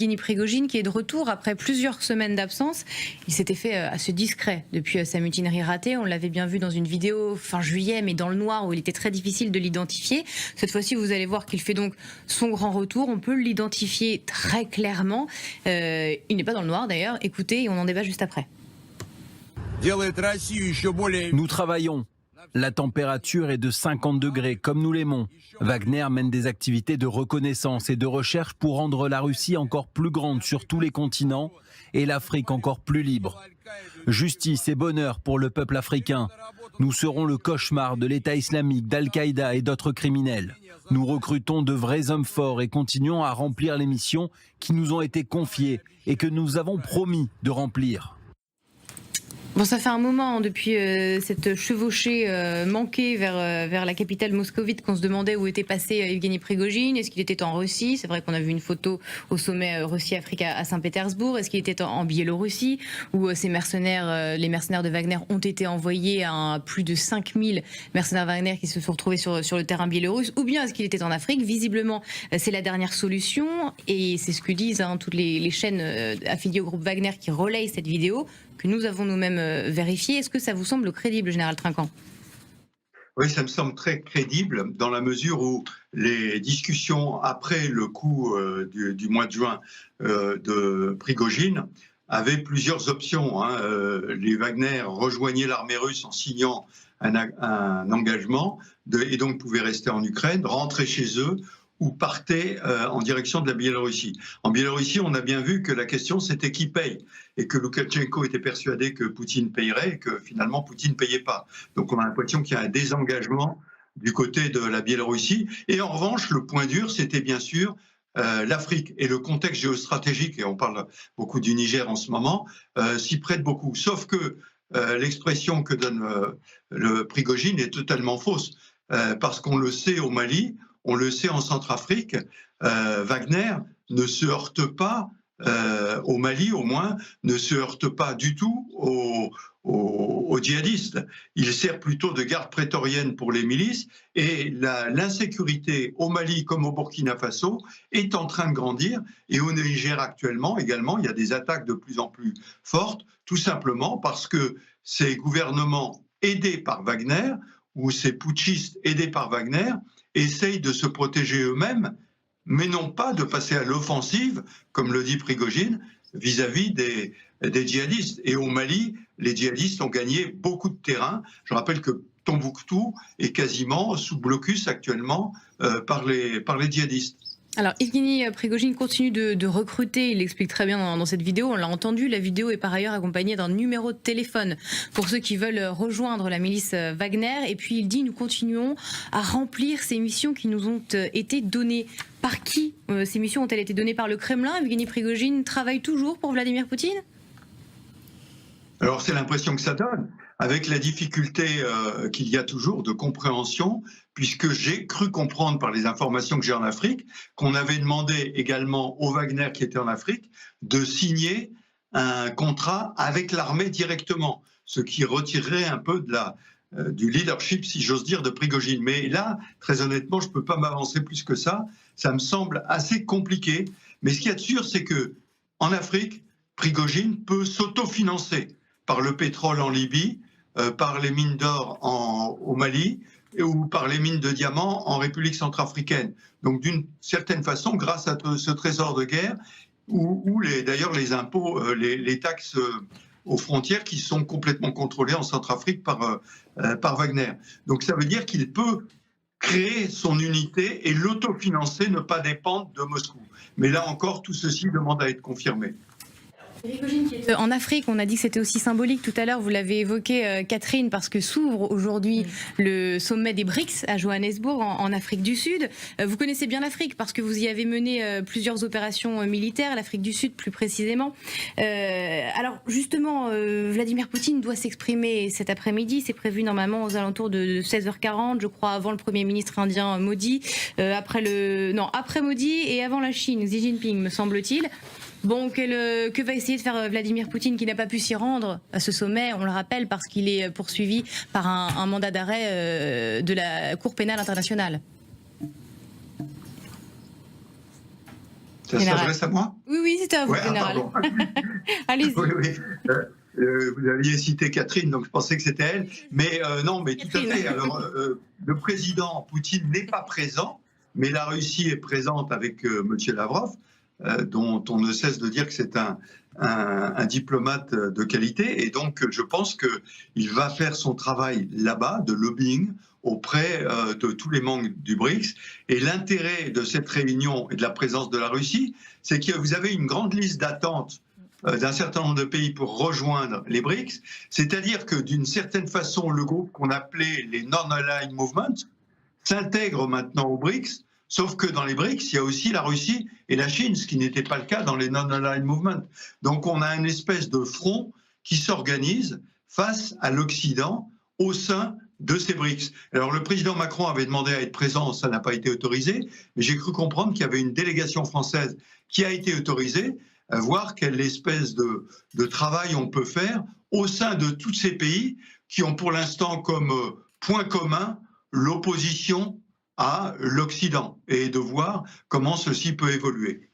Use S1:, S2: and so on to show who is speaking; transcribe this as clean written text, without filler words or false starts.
S1: Yevgeny Prigojine qui est de retour après plusieurs semaines d'absence. Il s'était fait assez discret depuis sa mutinerie ratée. On l'avait bien vu dans une vidéo fin juillet, mais dans le noir où il était très difficile de l'identifier. Cette fois-ci, vous allez voir qu'il fait donc son grand retour. On peut l'identifier très clairement. Il n'est pas dans le noir d'ailleurs. Écoutez, et on en débat juste après.
S2: Nous travaillons. La température est de 50 degrés, comme nous l'aimons. Wagner mène des activités de reconnaissance et de recherche pour rendre la Russie encore plus grande sur tous les continents et l'Afrique encore plus libre. Justice et bonheur pour le peuple africain. Nous serons le cauchemar de l'État islamique, d'Al-Qaïda et d'autres criminels. Nous recrutons de vrais hommes forts et continuons à remplir les missions qui nous ont été confiées et que nous avons promis de remplir.
S1: Bon, ça fait un moment depuis cette chevauchée manquée vers la capitale moscovite qu'on se demandait où était passé Yevgeny Prigojine. Est-ce qu'il était en Russie? C'est vrai qu'on a vu une photo au sommet Russie-Afrique à Saint-Pétersbourg. Est-ce qu'il était en Biélorussie où ces mercenaires, les mercenaires de Wagner ont été envoyés à plus de 5000 mercenaires Wagner qui se sont retrouvés sur le terrain biélorusse? Ou bien est-ce qu'il était en Afrique? Visiblement, c'est la dernière solution et c'est ce que disent toutes les chaînes affiliées au groupe Wagner qui relayent cette vidéo, que nous avons nous-mêmes vérifié. Est-ce que ça vous semble crédible, Général Trinquant?
S3: Oui, ça me semble très crédible dans la mesure où les discussions après le coup du mois de juin de Prigojine avaient plusieurs options. Les Wagner rejoignaient l'armée russe en signant un engagement et donc pouvaient rester en Ukraine, rentrer chez eux ou partaient en direction de la Biélorussie. En Biélorussie, on a bien vu que la question, c'était qui paye, et que Loukachenko était persuadé que Poutine payerait et que finalement Poutine ne payait pas. Donc on a l'impression qu'il y a un désengagement du côté de la Biélorussie. Et en revanche, le point dur, c'était bien sûr l'Afrique. Et le contexte géostratégique, et on parle beaucoup du Niger en ce moment, s'y prête beaucoup. Sauf que l'expression que donne le Prigojine est totalement fausse, parce qu'on le sait au Mali, on le sait en Centrafrique, Wagner ne se heurte pas, au Mali au moins, ne se heurte pas du tout aux djihadistes. Il sert plutôt de garde prétorienne pour les milices et l'insécurité au Mali comme au Burkina Faso est en train de grandir et au Niger actuellement également, il y a des attaques de plus en plus fortes, tout simplement parce que ces gouvernements aidés par Wagner ou ces putschistes aidés par Wagner essayent de se protéger eux-mêmes, mais non pas de passer à l'offensive, comme le dit Prigojine, vis-à-vis des djihadistes. Et au Mali, les djihadistes ont gagné beaucoup de terrain. Je rappelle que Tombouctou est quasiment sous blocus actuellement par les djihadistes.
S1: Alors, Yevgeny Prigojine continue de recruter, il l'explique très bien dans cette vidéo, on l'a entendu, la vidéo est par ailleurs accompagnée d'un numéro de téléphone pour ceux qui veulent rejoindre la milice Wagner, et puis il dit « Nous continuons à remplir ces missions qui nous ont été données ». Par qui ces missions ont-elles été données? Par le Kremlin? Yevgeny Prigojine travaille toujours pour Vladimir Poutine?
S3: Alors c'est l'impression que ça donne, avec la difficulté qu'il y a toujours de compréhension, puisque j'ai cru comprendre par les informations que j'ai en Afrique qu'on avait demandé également au Wagner qui était en Afrique de signer un contrat avec l'armée directement, ce qui retirerait un peu du leadership, si j'ose dire, de Prigojine. Mais là, très honnêtement, je ne peux pas m'avancer plus que ça. Ça me semble assez compliqué. Mais ce qu'il y a de sûr, c'est qu'en Afrique, Prigojine peut s'autofinancer par le pétrole en Libye, par les mines d'or au Mali ou par les mines de diamants en République centrafricaine. Donc d'une certaine façon, grâce à ce trésor de guerre, ou d'ailleurs les impôts, les taxes aux frontières qui sont complètement contrôlées en Centrafrique par Wagner. Donc ça veut dire qu'il peut créer son unité et l'autofinancer, ne pas dépendre de Moscou. Mais là encore, tout ceci demande à être confirmé.
S1: En Afrique, on a dit que c'était aussi symbolique tout à l'heure, vous l'avez évoqué Catherine, parce que s'ouvre aujourd'hui le sommet des BRICS à Johannesburg en Afrique du Sud. Vous connaissez bien l'Afrique parce que vous y avez mené plusieurs opérations militaires, l'Afrique du Sud plus précisément. Alors justement, Vladimir Poutine doit s'exprimer cet après-midi, c'est prévu normalement aux alentours de 16h40, je crois avant le Premier ministre indien Modi, après Modi et avant la Chine, Xi Jinping me semble-t-il. Bon, que va essayer de faire Vladimir Poutine qui n'a pas pu s'y rendre à ce sommet, on le rappelle, parce qu'il est poursuivi par un mandat d'arrêt de la Cour pénale internationale?
S3: Ça
S1: Général.
S3: s'adresse à moi?
S1: Oui, oui, c'était à vous,
S3: Ouais,
S1: Général.
S3: pardon.
S1: Allez-y.
S3: Oui, oui. Vous aviez cité Catherine, donc je pensais que c'était elle. Mais non, mais tout à
S1: Catherine.
S3: fait. Alors, le président Poutine n'est pas présent, mais la Russie est présente avec M. Lavrov, dont on ne cesse de dire que c'est un diplomate de qualité. Et donc, je pense qu'il va faire son travail là-bas, de lobbying, auprès de tous les membres du BRICS. Et l'intérêt de cette réunion et de la présence de la Russie, c'est que vous avez une grande liste d'attente d'un certain nombre de pays pour rejoindre les BRICS, c'est-à-dire que d'une certaine façon, le groupe qu'on appelait les Non-Aligned Movements s'intègre maintenant aux BRICS, sauf que dans les BRICS, il y a aussi la Russie et la Chine, ce qui n'était pas le cas dans les Non-Aligned Movements. Donc on a une espèce de front qui s'organise face à l'Occident au sein de ces BRICS. Alors le président Macron avait demandé à être présent, ça n'a pas été autorisé, mais j'ai cru comprendre qu'il y avait une délégation française qui a été autorisée, à voir quelle espèce de travail on peut faire au sein de tous ces pays qui ont pour l'instant comme point commun l'opposition à l'Occident et de voir comment ceci peut évoluer.